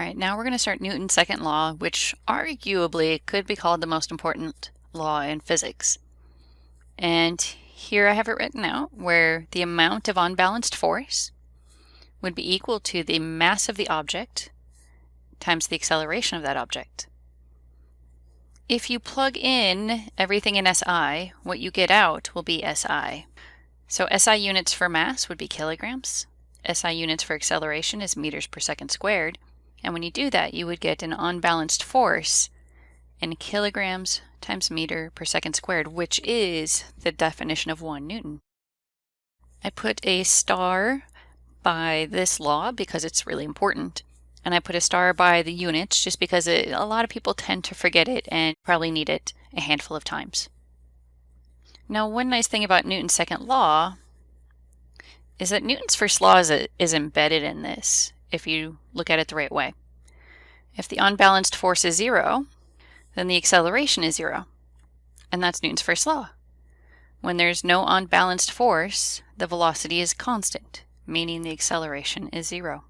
All right, now we're going to start Newton's second law, which arguably could be called the most important law in physics. And here I have it written out where the amount of unbalanced force would be equal to the mass of the object times the acceleration of that object. If you plug in everything in SI, what you get out will be SI. So SI units for mass would be kilograms. SI units for acceleration is meters per second squared. And when you do that, you would get an unbalanced force in kilograms times meter per second squared, which is the definition of 1 Newton. I put a star by this law because it's really important. And I put a star by the units just because a lot of people tend to forget it and probably need it a handful of times. Now, one nice thing about Newton's second law is that Newton's first law is embedded in this, if you look at it the right way. If the unbalanced force is 0, then the acceleration is 0. And that's Newton's first law. When there's no unbalanced force, the velocity is constant, meaning the acceleration is 0.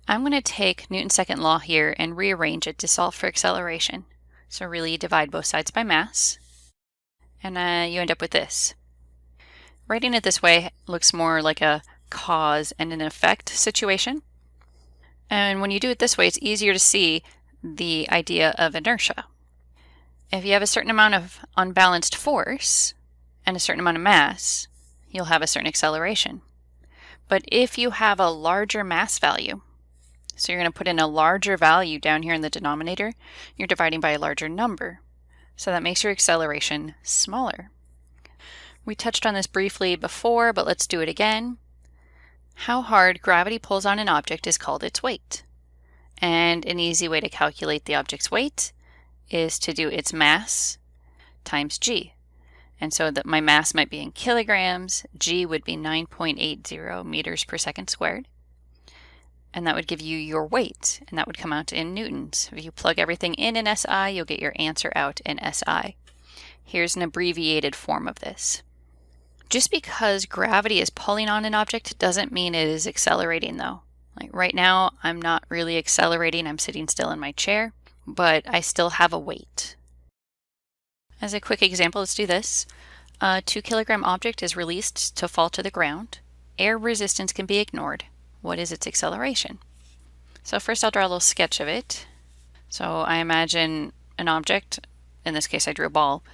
I'm going to take Newton's second law here and rearrange it to solve for acceleration. So really divide both sides by mass, and you end up with this. Writing it this way looks more like a cause and an effect situation. And when you do it this way, it's easier to see the idea of inertia. If you have a certain amount of unbalanced force and a certain amount of mass, you'll have a certain acceleration. But if you have a larger mass value, so you're going to put in a larger value down here in the denominator, you're dividing by a larger number. So that makes your acceleration smaller. We touched on this briefly before, but let's do it again. How hard gravity pulls on an object is called its weight. And an easy way to calculate the object's weight is to do its mass times g. And so that my mass might be in kilograms, g would be 9.80 meters per second squared. And that would give you your weight, and that would come out in newtons. If you plug everything in SI, you'll get your answer out in SI. Here's an abbreviated form of this. Just because gravity is pulling on an object doesn't mean it is accelerating though. Like right now, I'm not really accelerating, I'm sitting still in my chair, but I still have a weight. As a quick example, let's do this. A 2-kilogram object is released to fall to the ground. Air resistance can be ignored. What is its acceleration? So first I'll draw a little sketch of it. So I imagine an object, in this case I drew a ball,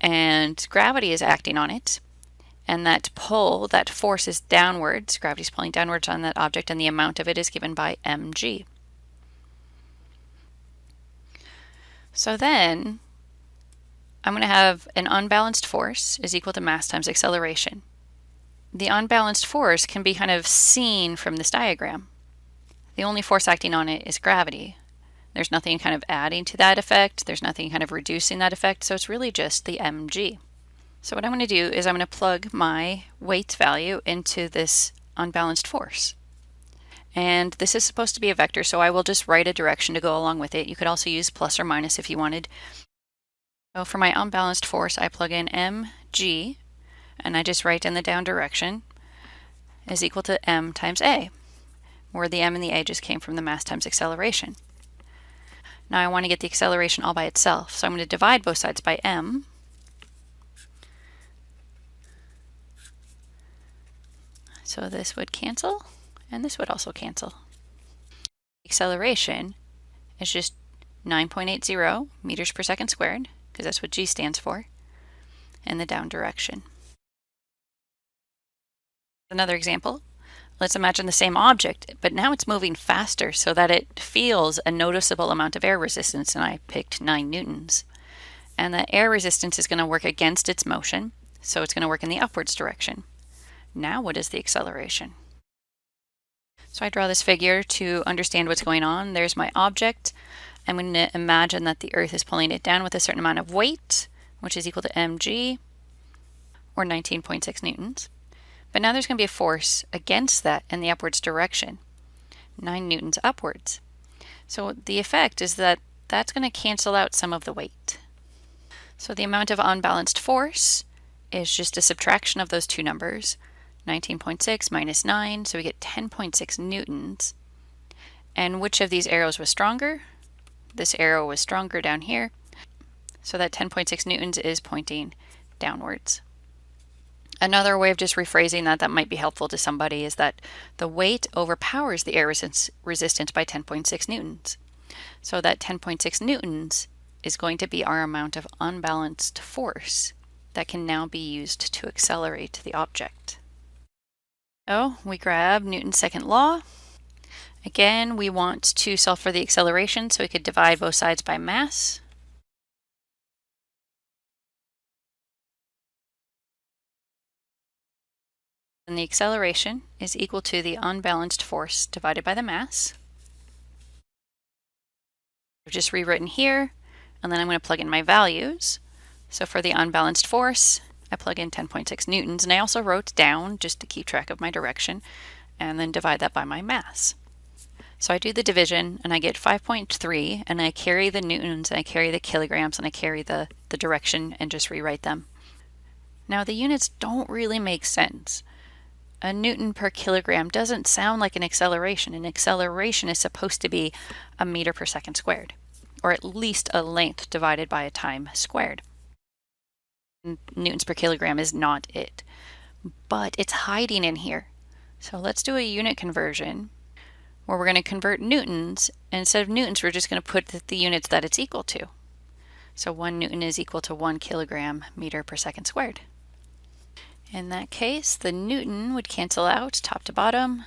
and gravity is acting on it. And that pull, that force is downwards, gravity's pulling downwards on that object, and the amount of it is given by mg. So then, I'm going to have an unbalanced force is equal to mass times acceleration. The unbalanced force can be kind of seen from this diagram. The only force acting on it is gravity. There's nothing kind of adding to that effect, there's nothing kind of reducing that effect, so it's really just the mg. So what I'm going to do is I'm going to plug my weight value into this unbalanced force. And this is supposed to be a vector, so I will just write a direction to go along with it. You could also use plus or minus if you wanted. So for my unbalanced force, I plug in mg, and I just write in the down direction is equal to m times a, where the m and the a just came from the mass times acceleration. Now I want to get the acceleration all by itself, so I'm going to divide both sides by m. So this would cancel, and this would also cancel. Acceleration is just 9.80 meters per second squared, because that's what g stands for, in the down direction. Another example, let's imagine the same object, but now it's moving faster so that it feels a noticeable amount of air resistance, and I picked 9 newtons. And the air resistance is going to work against its motion, so it's going to work in the upwards direction. Now what is the acceleration? So I draw this figure to understand what's going on. There's my object. I'm going to imagine that the Earth is pulling it down with a certain amount of weight, which is equal to mg, or 19.6 newtons. But now there's going to be a force against that in the upwards direction, 9 newtons upwards. So the effect is that that's going to cancel out some of the weight. So the amount of unbalanced force is just a subtraction of those two numbers, 19.6 minus 9, so we get 10.6 newtons. And which of these arrows was stronger? This arrow was stronger down here. So that 10.6 newtons is pointing downwards. Another way of just rephrasing that might be helpful to somebody is that the weight overpowers the air resistance by 10.6 newtons. So that 10.6 newtons is going to be our amount of unbalanced force that can now be used to accelerate the object. So we grab Newton's second law. Again, we want to solve for the acceleration, so we could divide both sides by mass. And the acceleration is equal to the unbalanced force divided by the mass. I've just rewritten here, and then I'm going to plug in my values. So for the unbalanced force, I plug in 10.6 newtons, and I also wrote down, just to keep track of my direction, and then divide that by my mass. So I do the division, and I get 5.3, and I carry the newtons, and I carry the kilograms, and I carry the direction, and just rewrite them. Now the units don't really make sense. A newton per kilogram doesn't sound like an acceleration. An acceleration is supposed to be a meter per second squared, or at least a length divided by a time squared. Newtons per kilogram is not it, but it's hiding in here. So let's do a unit conversion where we're going to convert newtons, and instead of newtons we're just going to put the units that it's equal to. So 1 newton is equal to 1 kilogram meter per second squared. In that case, the newton would cancel out top to bottom,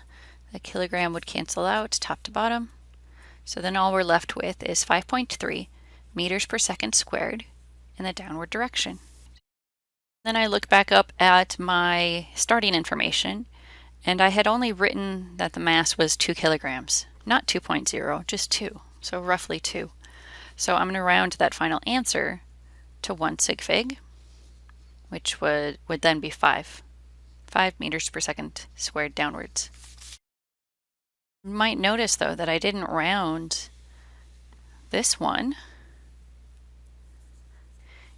the kilogram would cancel out top to bottom. So then all we're left with is 5.3 meters per second squared in the downward direction. Then I look back up at my starting information, and I had only written that the mass was 2 kilograms, not 2.0, just 2, so roughly 2. So I'm going to round that final answer to 1 sig fig, which would then be 5 meters per second squared downwards. You might notice though that I didn't round this one,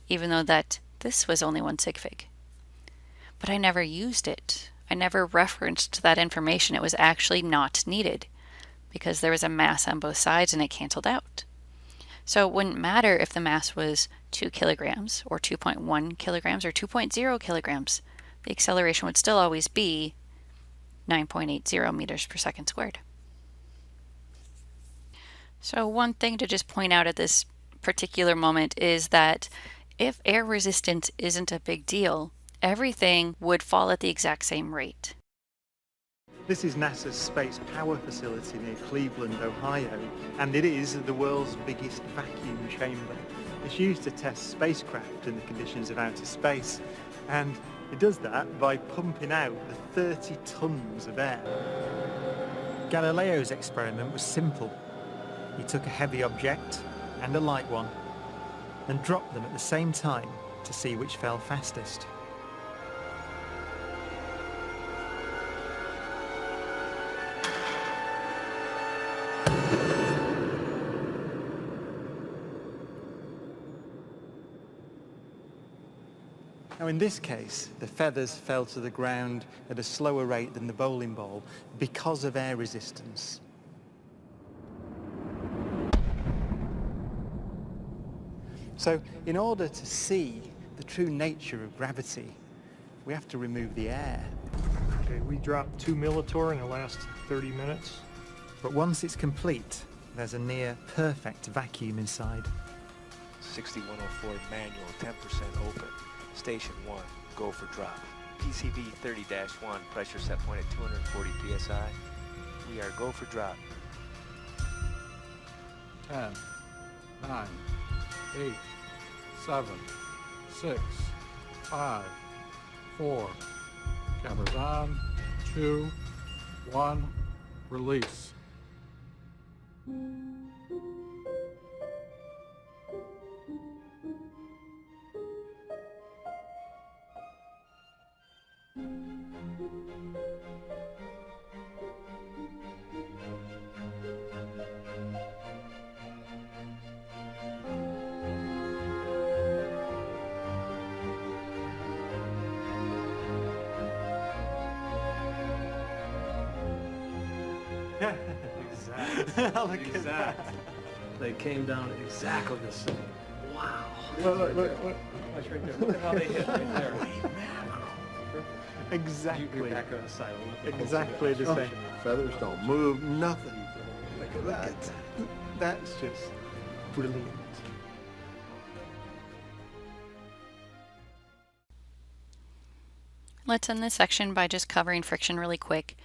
even though that this was only 1 sig fig. But I never used it. I never referenced that information. It was actually not needed because there was a mass on both sides and it canceled out. So it wouldn't matter if the mass was 2 kilograms or 2.1 kilograms or 2.0 kilograms. The acceleration would still always be 9.80 meters per second squared. So one thing to just point out at this particular moment is that if air resistance isn't a big deal, everything would fall at the exact same rate. This is NASA's Space Power Facility near Cleveland, Ohio, and it is the world's biggest vacuum chamber. It's used to test spacecraft in the conditions of outer space, and it does that by pumping out the 30 tons of air. Galileo's experiment was simple. He took a heavy object and a light one and dropped them at the same time to see which fell fastest. Now in this case, the feathers fell to the ground at a slower rate than the bowling ball because of air resistance. So in order to see the true nature of gravity, we have to remove the air. Okay, we dropped 2 millitorr in the last 30 minutes. But once it's complete, there's a near perfect vacuum inside. 6104 manual, 10% open. Station 1, go for drop. PCV 30-1, pressure set point at 240 psi. We are go for drop. 10, 9, 8, 7, 6, 5, 4. Cameras on. 2, 1. Release. Exactly. Look at that. They came down exactly the same. Wow. Look. Watch right there. Look at how they hit right there. Exactly. Back on the side. Exactly the same. Feathers don't move, nothing. Look at that. That's just brilliant. Let's end this section by just covering friction really quick.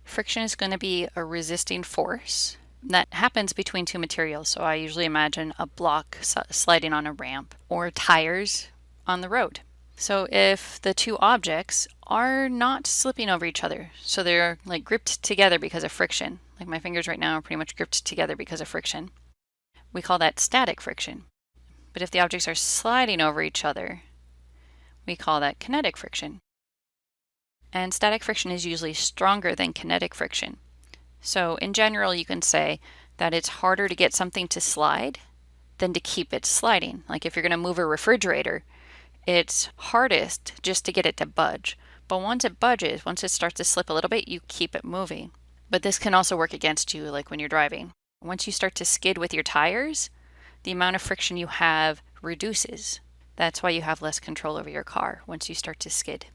Friction is going to be a resisting force that happens between two materials. So I usually imagine a block sliding on a ramp or tires on the road. So if the two objects are not slipping over each other, so they're like gripped together because of friction, like my fingers right now are pretty much gripped together because of friction, we call that static friction. But if the objects are sliding over each other, we call that kinetic friction. And static friction is usually stronger than kinetic friction. So in general, you can say that it's harder to get something to slide than to keep it sliding. Like if you're going to move a refrigerator, it's hardest just to get it to budge. But once it budges, once it starts to slip a little bit, you keep it moving. But this can also work against you, like when you're driving. Once you start to skid with your tires, the amount of friction you have reduces. That's why you have less control over your car once you start to skid.